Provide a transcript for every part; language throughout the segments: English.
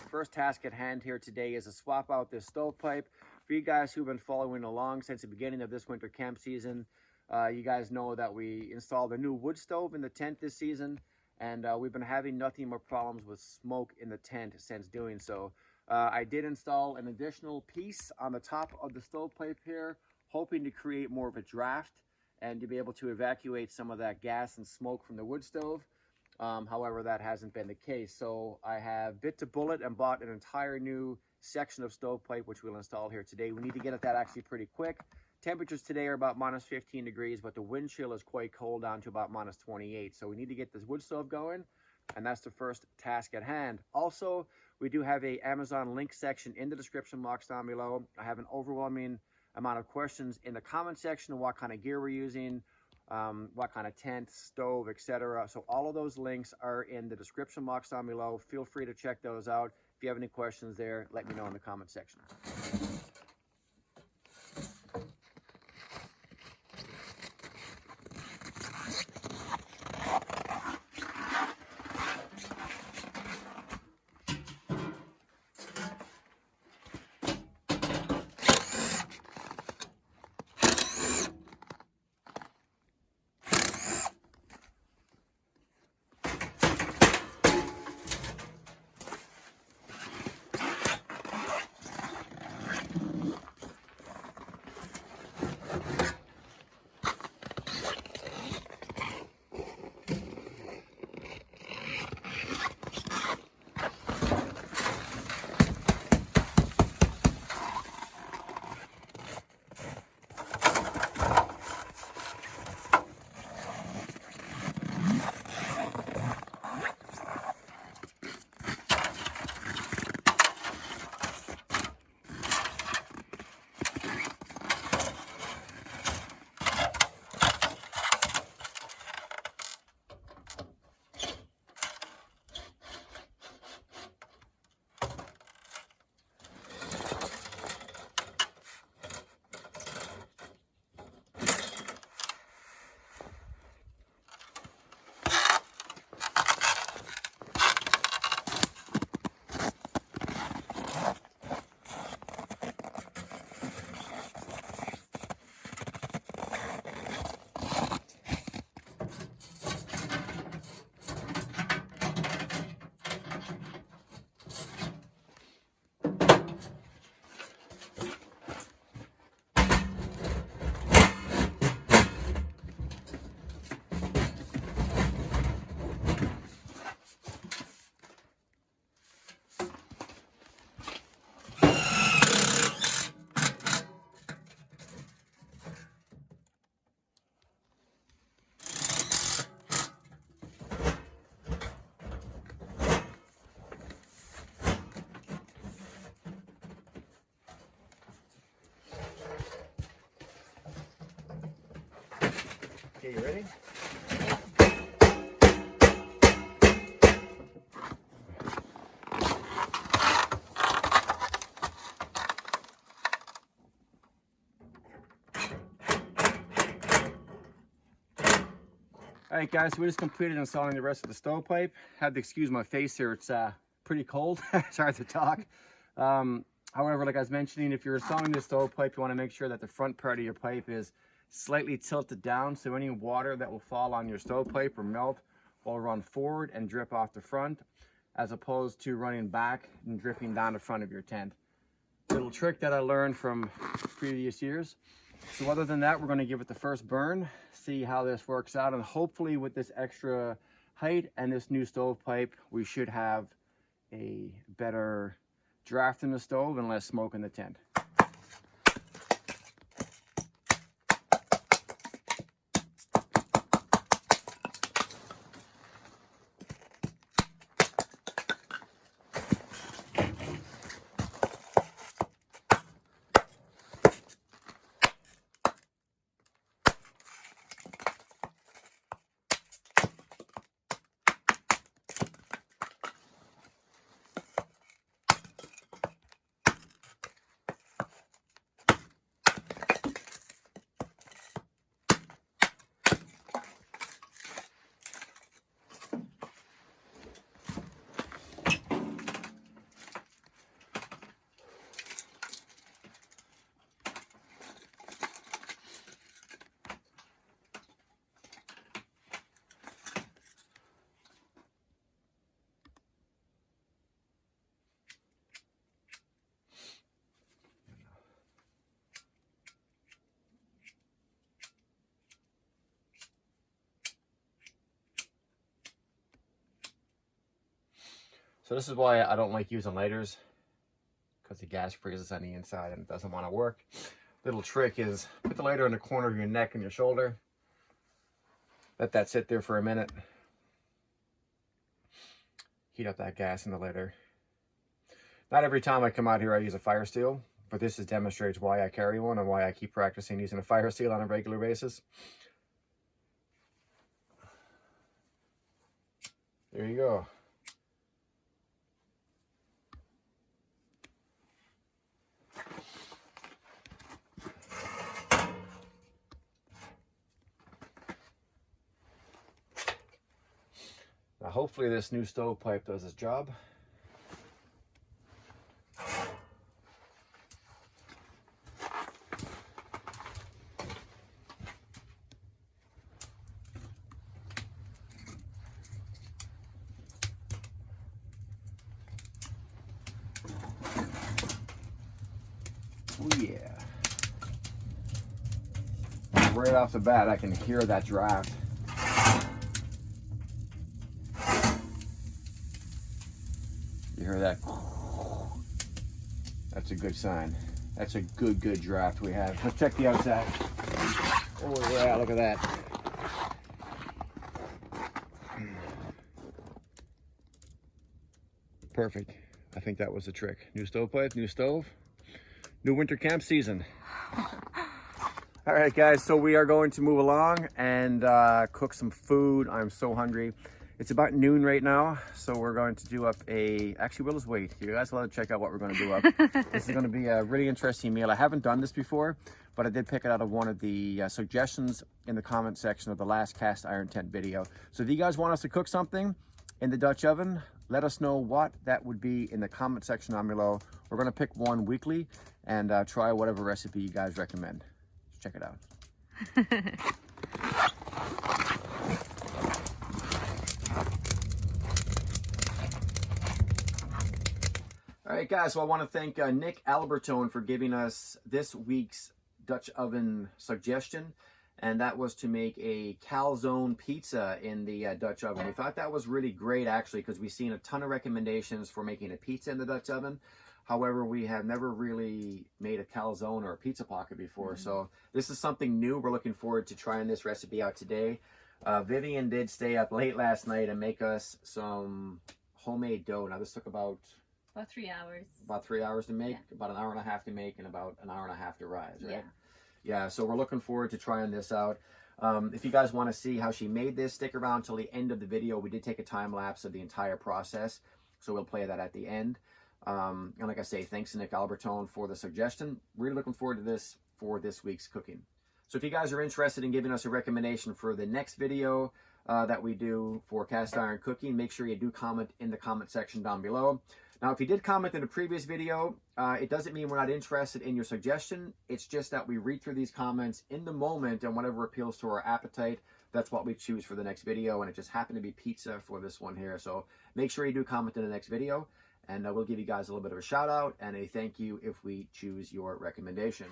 First task at hand here today is to swap out this stovepipe. For you guys who've been following along since the beginning of this winter camp season, you guys know that we installed a new wood stove in the tent this season, and we've been having nothing but problems with smoke in the tent since doing so. I did install an additional piece on the top of the stovepipe here, hoping to create more of a draft and to be able to evacuate some of that gas and smoke from the wood stove. However, that hasn't been the case. So I have bit to bullet and bought an entire new section of stovepipe, which we'll install here today. We need to get at that actually pretty quick. Temperatures today are about minus 15 degrees, but the wind chill is quite cold, down to about minus 28. So we need to get this wood stove going, and that's the first task at hand. Also, we do have a Amazon link section in the description box down below. I have an overwhelming amount of questions in the comment section of what kind of gear we're using, what kind of tent, stove, etc. So all of those links are in the description box down below. Feel free to check those out. If you have any questions there, let me know in the comment section. Okay, you ready? All right, guys, so we just completed installing the rest of the stovepipe. Had to excuse my face here. It's pretty cold. It's hard to talk. However, like I was mentioning, if you're installing this stovepipe, you want to make sure that the front part of your pipe is slightly tilted down, so any water that will fall on your stovepipe or melt will run forward and drip off the front, as opposed to running back and dripping down the front of your tent. Little trick that I learned from previous years. So other than that, we're going to give it the first burn, see how this works out, and hopefully with this extra height and this new stovepipe, we should have a better draft in the stove and less smoke in the tent. So this is why I don't like using lighters, because the gas freezes on the inside and it doesn't want to work. Little trick is put the lighter in the corner of your neck and your shoulder. Let that sit there for a minute. Heat up that gas in the lighter. Not every time I come out here I use a fire steel, but this demonstrates why I carry one and why I keep practicing using a fire steel on a regular basis. There you go. Now hopefully this new stovepipe does its job. Oh yeah. Right off the bat I can hear that draft. You hear that? That's a good sign. That's a good draft we have. Let's check the outside. Oh yeah, look at that. Perfect. I think that was the trick. New stovepipe, new stove, new winter camp season. All right, guys, so we are going to move along and cook some food. I'm so hungry. It's about noon right now, so we're going to do up actually, we'll just wait. You guys will have to check out what we're going to do up. This is going to be a really interesting meal. I haven't done this before, but I did pick it out of one of the suggestions in the comment section of the last cast iron tent video. So if you guys want us to cook something in the Dutch oven, let us know what that would be in the comment section down below. We're going to pick one weekly and try whatever recipe you guys recommend. Check it out. All right, guys, so I want to thank Nick Albertone for giving us this week's Dutch oven suggestion, and that was to make a calzone pizza in the Dutch oven. We thought that was really great, actually, because we've seen a ton of recommendations for making a pizza in the Dutch oven. However, we have never really made a calzone or a pizza pocket before, so this is something new. We're looking forward to trying this recipe out today. Vivian did stay up late last night and make us some homemade dough. Now, this took about 3 hours. About 3 hours to make, yeah. About an hour and a half to make, and about an hour and a half to rise, right? Yeah. Yeah, so we're looking forward to trying this out. If you guys want to see how she made this, stick around till the end of the video. We did take a time lapse of the entire process, so we'll play that at the end. And like I say, thanks to Nick Albertone for the suggestion. Really looking forward to this for this week's cooking. So if you guys are interested in giving us a recommendation for the next video that we do for cast iron cooking, make sure you do comment in the comment section down below. Now, if you did comment in a previous video, it doesn't mean we're not interested in your suggestion. It's just that we read through these comments in the moment, and whatever appeals to our appetite, that's what we choose for the next video. And it just happened to be pizza for this one here. So make sure you do comment in the next video, and we'll give you guys a little bit of a shout out and a thank you if we choose your recommendation.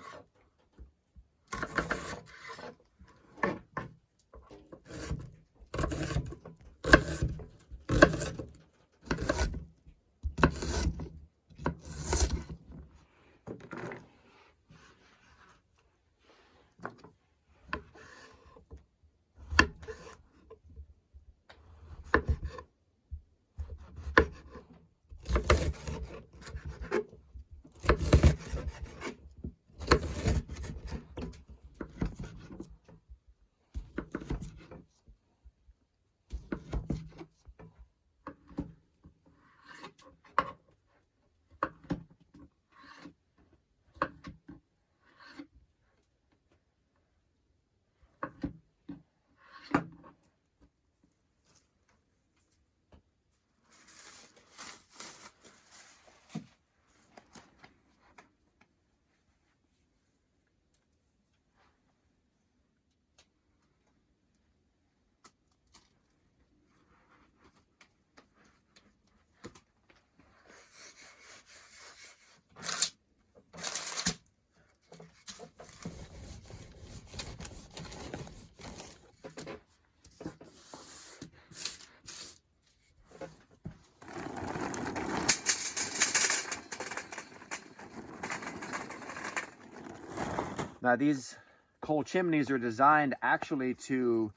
Now these coal chimneys are designed actually to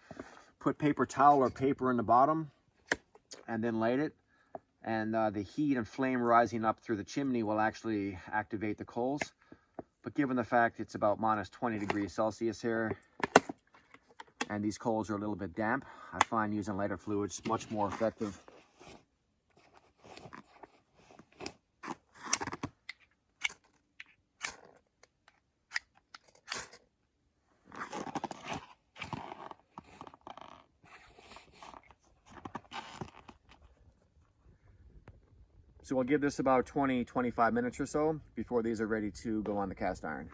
put paper towel or paper in the bottom and then light it. And the heat and flame rising up through the chimney will actually activate the coals. But given the fact it's about minus 20 degrees Celsius here, and these coals are a little bit damp, I find using lighter fluids much more effective. So we'll give this about 20-25 minutes or so before these are ready to go on the cast iron.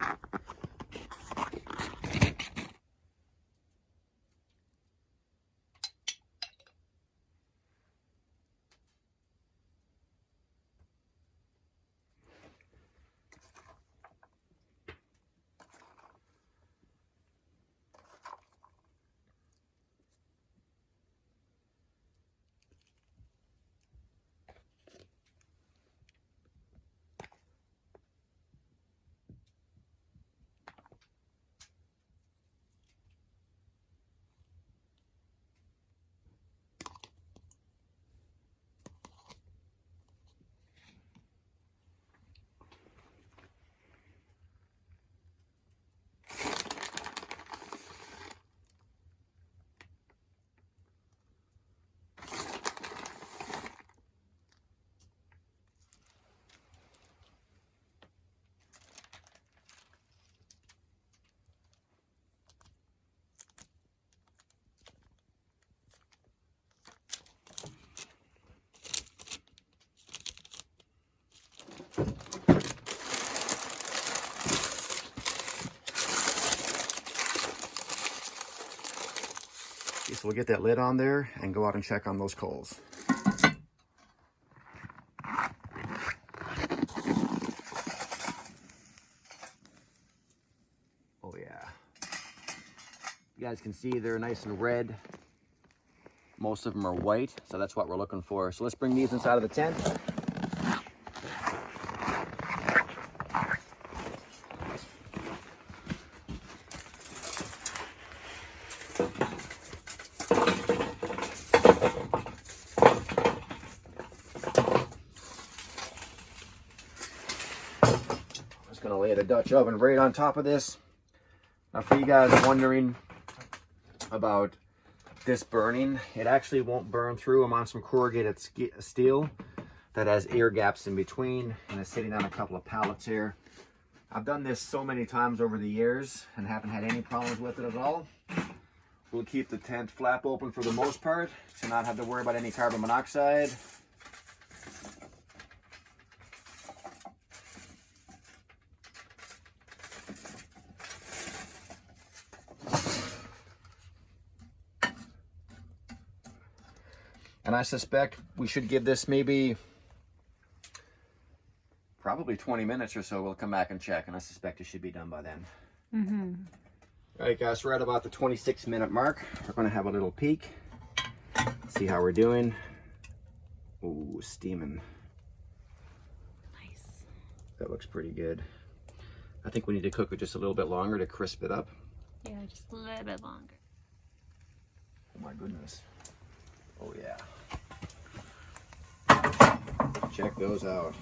So we'll get that lid on there and go out and check on those coals. Oh yeah. You guys can see they're nice and red. Most of them are white, so that's what we're looking for. So let's bring these inside of the tent. Gonna lay the Dutch oven right on top of this. Now for you guys wondering about this burning, it actually won't burn through. I'm on some corrugated steel that has air gaps in between, and it's sitting on a couple of pallets here. I've done this so many times over the years and haven't had any problems with it at all. We'll keep the tent flap open for the most part to not have to worry about any carbon monoxide. And I suspect we should give this maybe probably 20 minutes or so. We'll come back and check, and I suspect it should be done by then. Mm-hmm. All right, guys, we're at about the 26-minute mark. We're going to have a little peek, see how we're doing. Ooh, steaming. Nice. That looks pretty good. I think we need to cook it just a little bit longer to crisp it up. Yeah, just a little bit longer. Oh my goodness. Oh yeah. Check those out.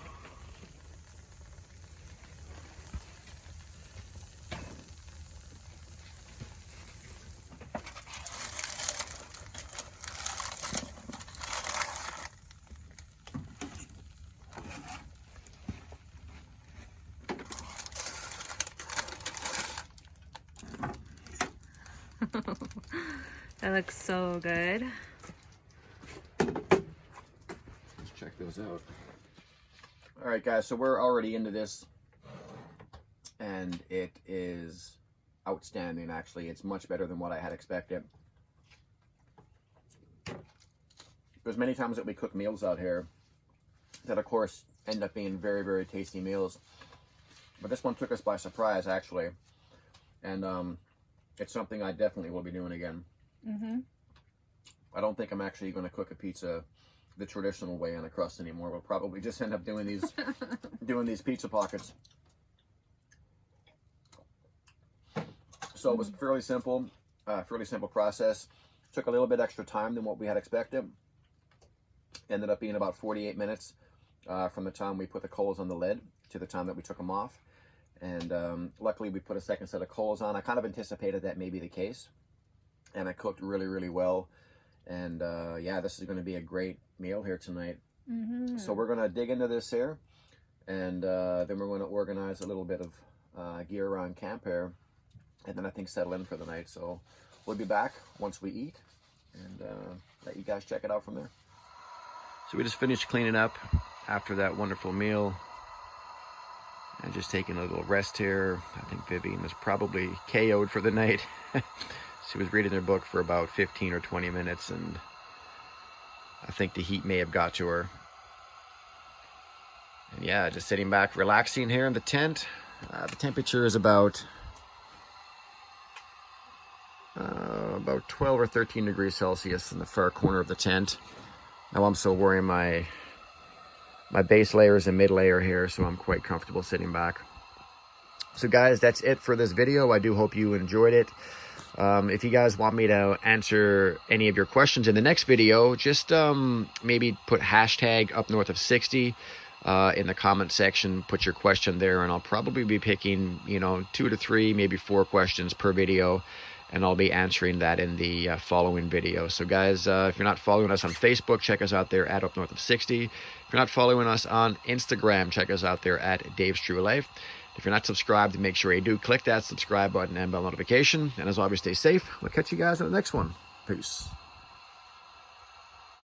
That looks so good. Let's check those out. All right, guys, so we're already into this, and it is outstanding, actually. It's much better than what I had expected. There's many times that we cook meals out here that, of course, end up being very, very tasty meals. But this one took us by surprise, actually. And it's something I definitely will be doing again. Mm-hmm. I don't think I'm actually going to cook a pizza the traditional way on a crust anymore. We'll probably just end up doing these doing these pizza pockets. So it was fairly simple process. Took a little bit extra time than what we had expected. Ended up being about 48 minutes from the time we put the coals on the lid to the time that we took them off. And luckily we put a second set of coals on. I kind of anticipated that may be the case. And it cooked really, really well. And yeah, this is going to be a great meal here tonight. So we're going to dig into this here. And then we're going to organize a little bit of gear around camp here. And then I think settle in for the night. So we'll be back once we eat. And let you guys check it out from there. So we just finished cleaning up after that wonderful meal. And just taking a little rest here. I think Vivian was probably KO'd for the night. She was reading her book for about 15 or 20 minutes, and I think the heat may have got to her. And yeah, just sitting back, relaxing here in the tent. The temperature is about 12 or 13 degrees Celsius in the far corner of the tent. Now I'm still wearing my base layers and mid layer here, so I'm quite comfortable sitting back. So guys, that's it for this video. I do hope you enjoyed it. If you guys want me to answer any of your questions in the next video, just maybe put hashtag up north of 60 in the comment section. Put your question there, and I'll probably be picking 2 to 3, maybe 4 questions per video, and I'll be answering that in the following video. So guys, if you're not following us on Facebook, check us out there at up north of 60. If you're not following us on Instagram, check us out there at Dave's True Life. If you're not subscribed, make sure you do click that subscribe button and bell notification. And as always, stay safe. We'll catch you guys in the next one. Peace.